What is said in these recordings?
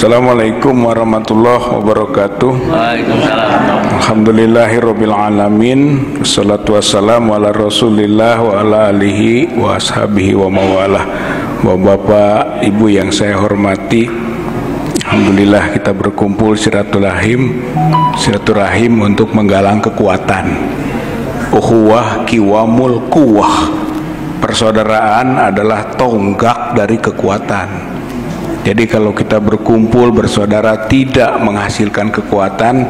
Assalamualaikum warahmatullahi wabarakatuh. Waalaikumsalam. Alhamdulillahirabbil alamin. Wassalatu wassalamu ala Rasulillah wa ala alihi wa ashabihi wa mawalah. Bapak, Ibu yang saya hormati, alhamdulillah kita berkumpul silaturahim untuk menggalang kekuatan. Ukhuwah kiwamul quwwah. Persaudaraan adalah tonggak dari kekuatan. Jadi kalau kita berkumpul bersaudara tidak menghasilkan kekuatan,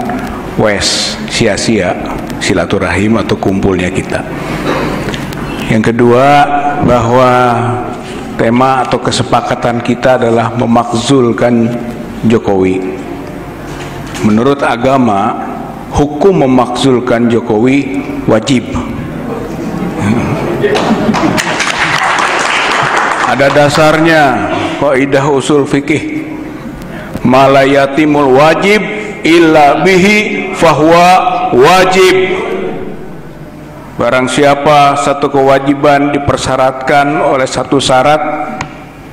wes sia-sia silaturahim atau kumpulnya kita. Yang kedua, bahwa tema atau kesepakatan kita adalah memakzulkan Jokowi. Menurut agama, hukum memakzulkan Jokowi wajib. Ada dasarnya. Kaidah usul fikih, malayatimul wajib illa bihi fahuwa wajib. Barang siapa satu kewajiban dipersyaratkan oleh satu syarat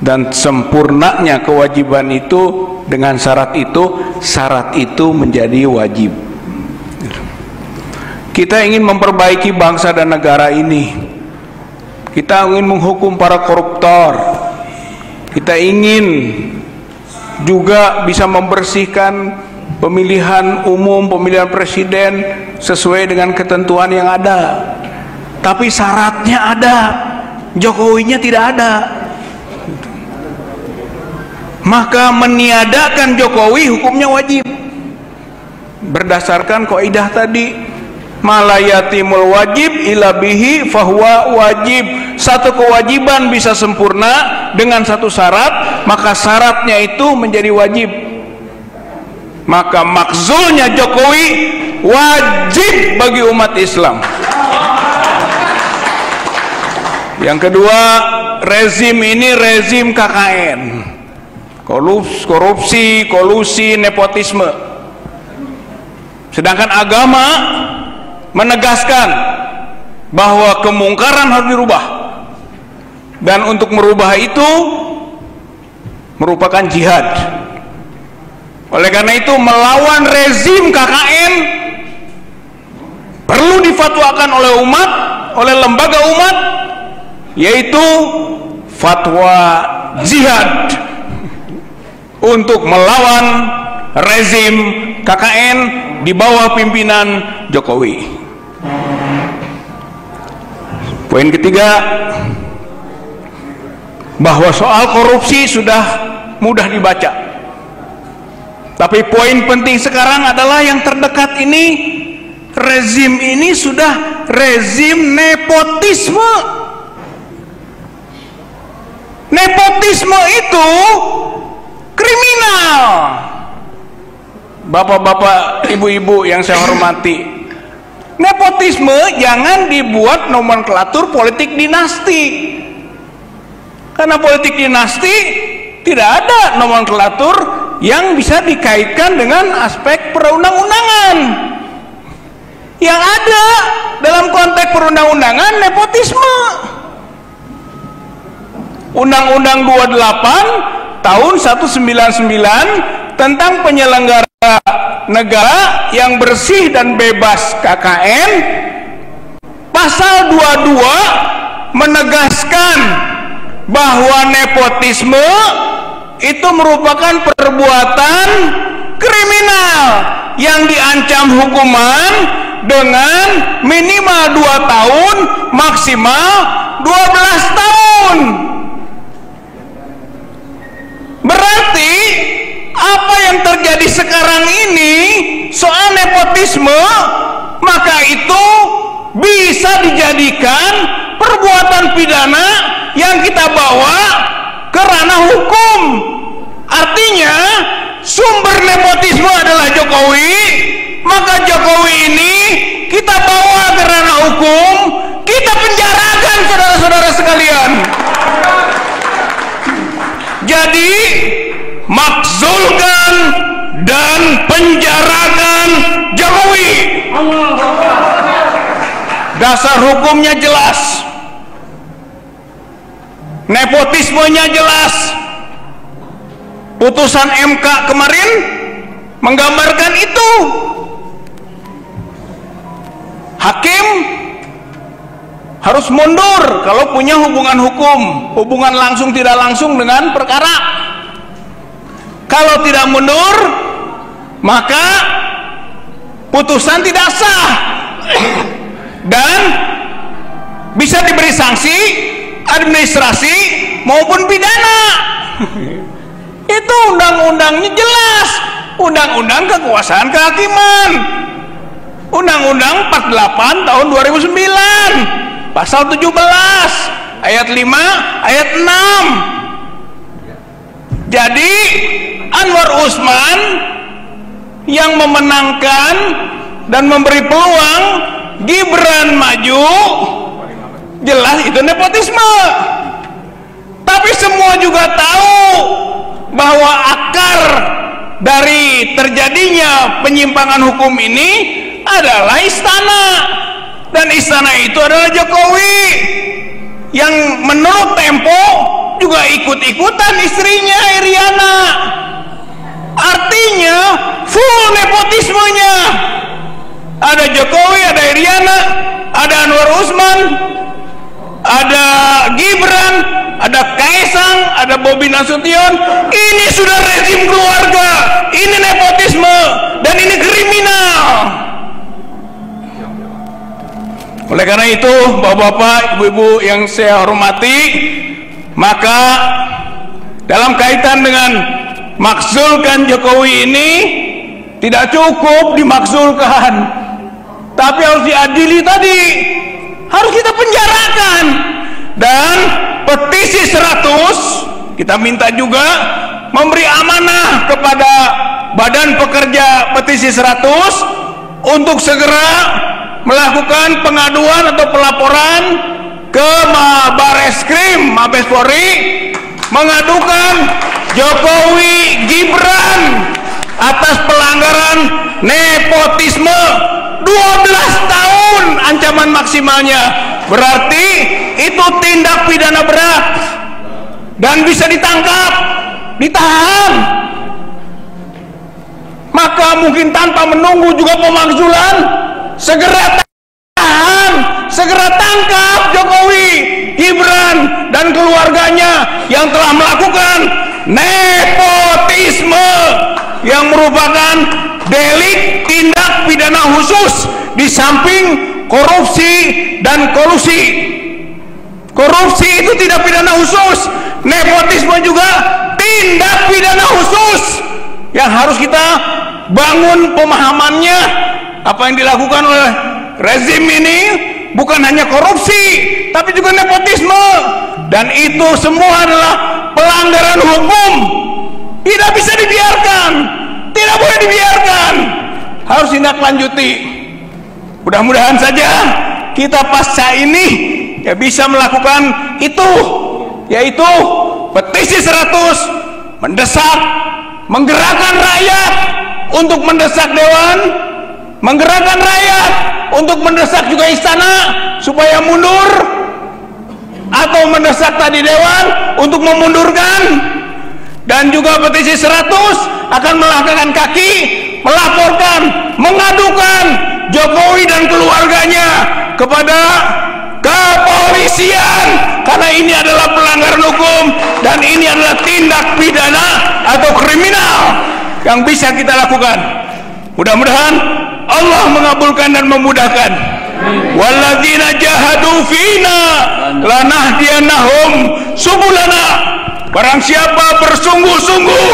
dan sempurnanya kewajiban itu dengan syarat itu menjadi wajib. Kita ingin memperbaiki bangsa dan negara ini. Kita ingin menghukum para koruptor. Kita ingin juga bisa membersihkan pemilihan umum, pemilihan presiden sesuai dengan ketentuan yang ada. Tapi syaratnya ada, Jokowinya tidak ada. Maka meniadakan Jokowi hukumnya wajib. Berdasarkan kaidah tadi, malayatimul wajib ila bihi fahuwa wajib. Satu kewajiban bisa sempurna dengan satu syarat, maka syaratnya itu menjadi wajib. Maka makzulnya Jokowi wajib bagi umat Islam. Yang kedua, rezim ini rezim KKN, korupsi, kolusi, nepotisme. Sedangkan agama menegaskan bahwa kemungkaran harus dirubah, dan untuk merubah itu merupakan jihad. Oleh karena itu melawan rezim KKN perlu difatwakan oleh umat, oleh lembaga umat, yaitu fatwa jihad untuk melawan rezim KKN di bawah pimpinan Jokowi. Poin ketiga, bahwa soal korupsi sudah mudah dibaca. Tapi poin penting sekarang adalah yang terdekat ini, rezim ini sudah rezim nepotisme. Nepotisme itu kriminal. Bapak-bapak, ibu-ibu yang saya hormati, nepotisme jangan dibuat nomenklatur politik dinasti. Karena politik dinasti tidak ada nomenklatur yang bisa dikaitkan dengan aspek perundang-undangan. Yang ada dalam konteks perundang-undangan nepotisme. Undang-Undang 28 tahun 199 tentang penyelenggara negara yang bersih dan bebas KKN, pasal 22 menegaskan bahwa nepotisme itu merupakan perbuatan kriminal yang diancam hukuman dengan minimal 2 tahun, maksimal 12 tahun. Berarti apa yang terjadi sekarang ini soal nepotisme, maka itu bisa dijadikan perbuatan pidana yang kita bawa ke ranah hukum. Artinya sumber nepotisme adalah Jokowi, maka Jokowi ini kita bawa ke ranah hukum, kita penjarakan saudara-saudara sekalian. Jadi makzulkan dan penjarakan Jokowi. Dasar hukumnya jelas, nepotismenya jelas, Putusan MK kemarin menggambarkan itu. Hakim harus mundur kalau punya hubungan hukum, hubungan langsung tidak langsung dengan perkara. Kalau tidak mundur, maka putusan tidak sah dan bisa diberi sanksi administrasi maupun pidana. Itu undang-undangnya jelas, undang-undang kekuasaan kehakiman, Undang-Undang 48 tahun 2009 pasal 17 ayat 5 ayat 6. Jadi Anwar Usman yang memenangkan dan memberi peluang Gibran maju, jelas itu nepotisme. Tapi semua juga tahu bahwa akar dari terjadinya penyimpangan hukum ini adalah istana, dan istana itu adalah Jokowi yang menurut Tempo juga ikut-ikutan istrinya Iriana. Artinya full nepotismenya. Ada Jokowi, ada Iriana, ada Anwar Usman, ada Gibran, ada Kaisang, ada Bobi Nasution. Ini sudah rezim keluarga, ini nepotisme, dan ini kriminal. Oleh karena itu, bapak-bapak, ibu-ibu yang saya hormati, maka dalam kaitan dengan makzulkan Jokowi ini tidak cukup dimakzulkan, tapi harus diadili tadi, harus kita penjarakan. Dan petisi 100 kita minta juga memberi amanah kepada Badan Pekerja Petisi 100 untuk segera melakukan pengaduan atau pelaporan ke Bareskrim Mabes Polri, mengadukan Jokowi Gibran atas pelanggaran nepotisme 12 tahun ancaman maksimalnya. Berarti itu tindak pidana berat dan bisa ditangkap, ditahan. Maka mungkin tanpa menunggu juga pemakzulan, segera tahan, segera tangkap Jokowi, Gibran dan keluarganya yang telah melakukan nepotisme yang merupakan delik tindak pidana khusus di samping korupsi dan kolusi. Korupsi itu tidak pidana khusus, nepotisme juga tindak pidana khusus yang harus kita bangun pemahamannya. Apa yang dilakukan oleh rezim ini bukan hanya korupsi, tapi juga nepotisme, dan itu semua adalah pelanggaran hukum. Tidak bisa dibiarkan, tidak boleh dibiarkan, harus tindak-lanjuti. Mudah-mudahan saja kita pasca ini ya bisa melakukan itu, yaitu petisi 100 mendesak, menggerakkan rakyat untuk mendesak Dewan, menggerakkan rakyat untuk mendesak juga istana supaya mundur, atau mendesak tadi Dewan untuk memundurkan. Dan juga petisi 100 akan melangkahkan kaki, melaporkan, mengadukan Jokowi dan keluarganya kepada kepolisian, karena ini adalah pelanggaran hukum dan ini adalah tindak pidana atau kriminal yang bisa kita lakukan. Mudah-mudahan Allah mengabulkan dan memudahkan. Walladzina jahadu fina lanahdiyannahum subulana. Barang siapa bersungguh-sungguh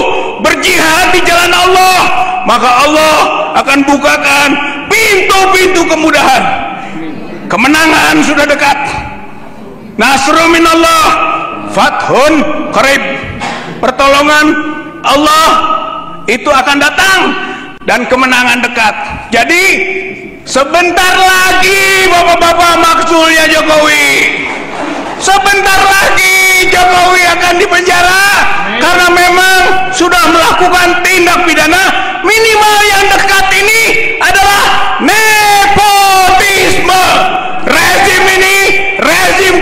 berjihad di jalan Allah, maka Allah akan bukakan pintu-pintu kemudahan. Kemenangan sudah dekat. Nasrun minallah, fathun qarib. Pertolongan Allah itu akan datang dan kemenangan dekat. Jadi sebentar lagi bapak-bapak makzulnya Jokowi, sebentar lagi Jokowi akan dipenjara karena memang sudah melakukan tindak pidana. Minimal yang dekat ini adalah nepotisme. Rezim ini rezim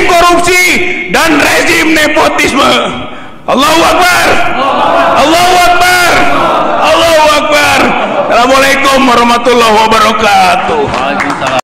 korupsi dan rezim nepotisme. Allahu Akbar. Allahu Akbar. Allahu Akbar. Assalamualaikum warahmatullahi wabarakatuh.